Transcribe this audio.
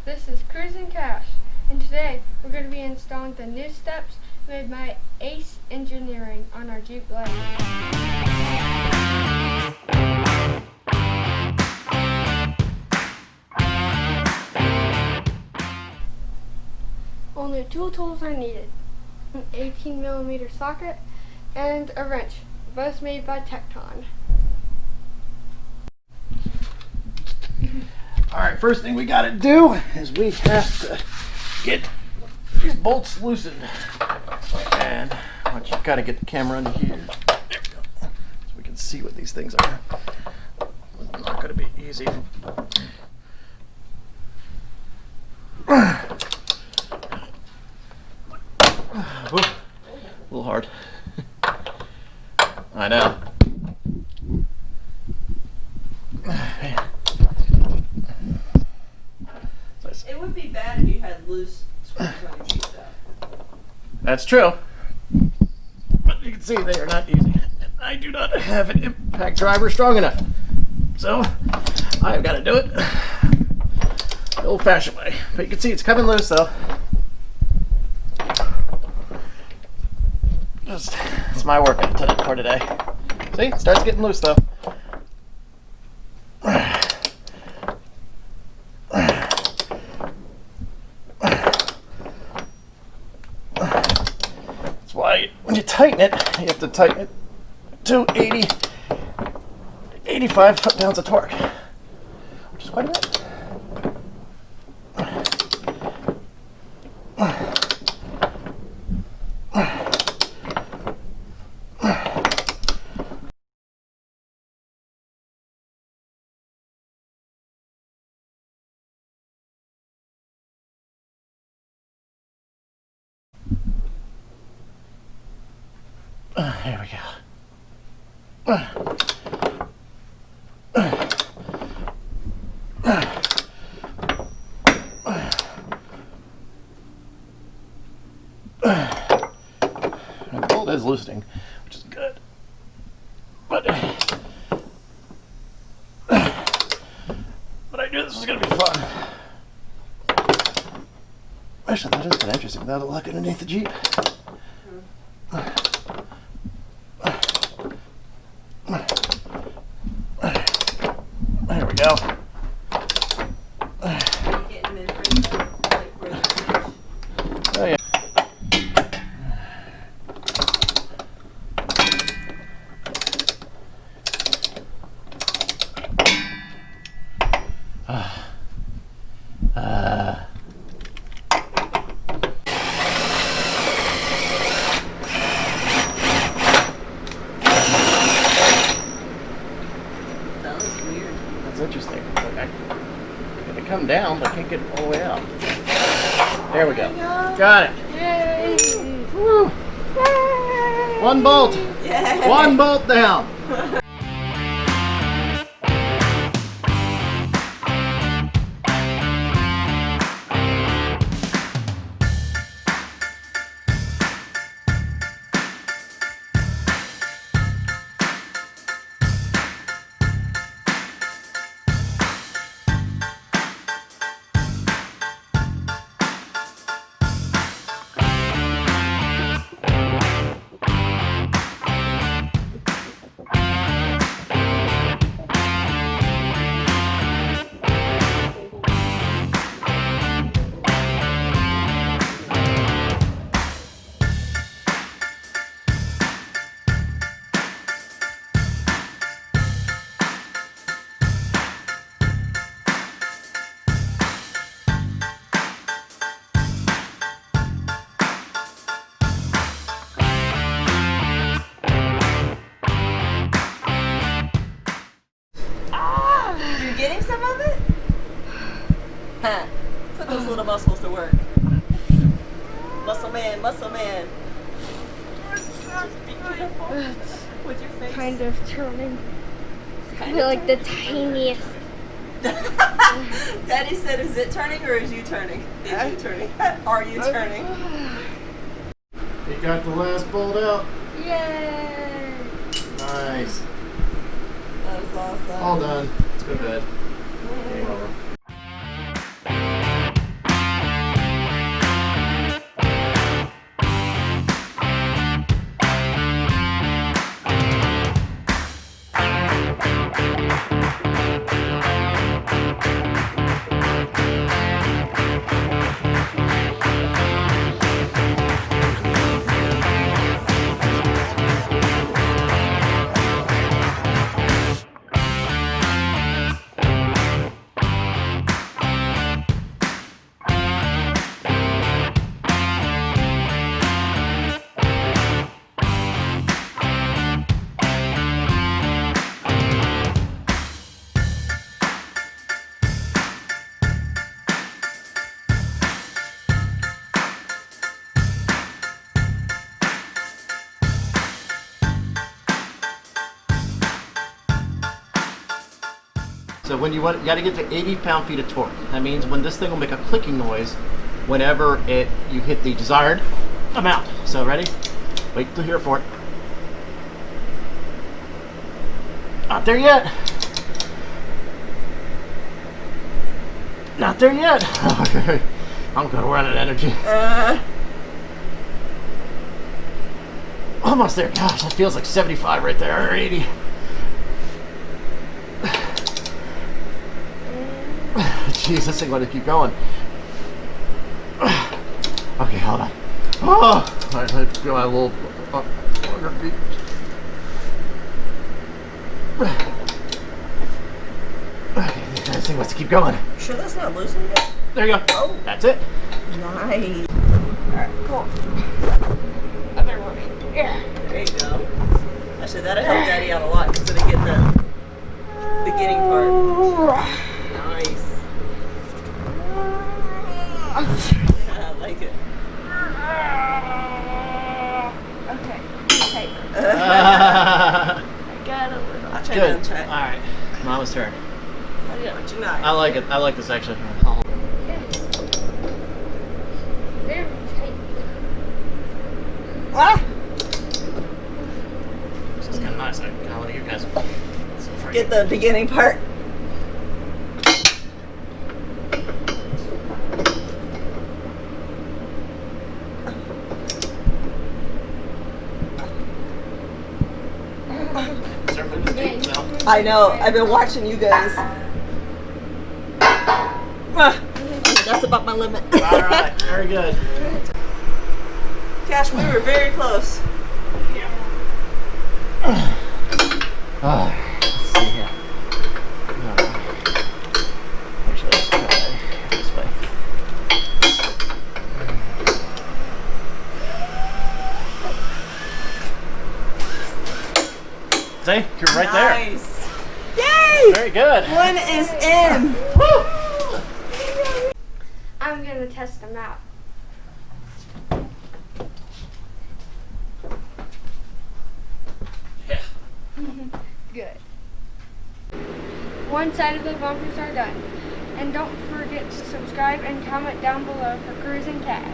This is Cruising Cash, and today we're going to be installing the new steps made by Ace Engineering on our Jeep Gladiator. Only two tools are needed: an 18mm socket and a wrench, both made by Tecton. Alright, first thing we gotta do is we have to get these bolts loosened. And I want you to kind of get the camera under here so we can see what these things are. It's not going to be easy. Ooh, a little hard. I know. Man. It would be bad if you had loose screws on your Jeep, though. That's true. But you can see they are not easy. I do not have an impact driver strong enough. So I've got to do it the old-fashioned way. But you can see it's coming loose though. It's my workout for today. See, it starts getting loose though. That's why when you tighten it, you have to tighten it to 85 foot-pounds of torque, which is quite a bit. Here we go. The bolt is loosening, which is good. But I knew this was going to be fun. Actually, that is kind of interesting. That'll look underneath the Jeep. There we go. Oh yeah. That's interesting. I can come down, but I can't get all the way out. There we go. Got it. Yay! Woo. One bolt. Yeah. One bolt down. Getting some of it? Huh. Put those little muscles to work. Muscle man, muscle man. Just be careful with your face. Kind of turning. They're like the tiniest. Daddy said, is it turning or is you turning? Is you turning? Are you turning? You got the last bolt out. Yay! Nice. That was awesome. All done. Let's go to bed. Game over. when you got to get to 80 pound-feet of torque. That means when this thing will make a clicking noise whenever you hit the desired amount. So ready? Wait till here for it. Not there yet. Not there yet. Okay. I'm gonna run out of energy. Almost there. Gosh, that feels like 75 right there, or 80. Jeez, this thing want to keep going. Okay, hold on. Oh, I feel my little underbeat. Okay, this thing wants to keep going. Sure that's not loosened yet? There you go. Oh. That's it. Nice. Alright, cool. Other one. Yeah. There you go. Actually, that'll help Daddy out a lot instead of getting the beginning part. Nice. Yeah, I like it. Okay. Okay. I got a little. I'll try Good. to uncheck. All right, Mama's turn. What you know? I like it. I like this actually. I'll hold it. Very tight. Ah! This is kind of nice. I kind of want to you guys. Get the beginning part. I know. I've been watching you guys. That's about my limit. All right, very good. Cash, we were very close. Let's see here. Actually, let's try this way. See, you're right there. Nice. Yay! Very good. One is in. I'm gonna test them out. Yeah. Good. One side of the bumpers are done. And don't forget to subscribe and comment down below for Cruising Cash.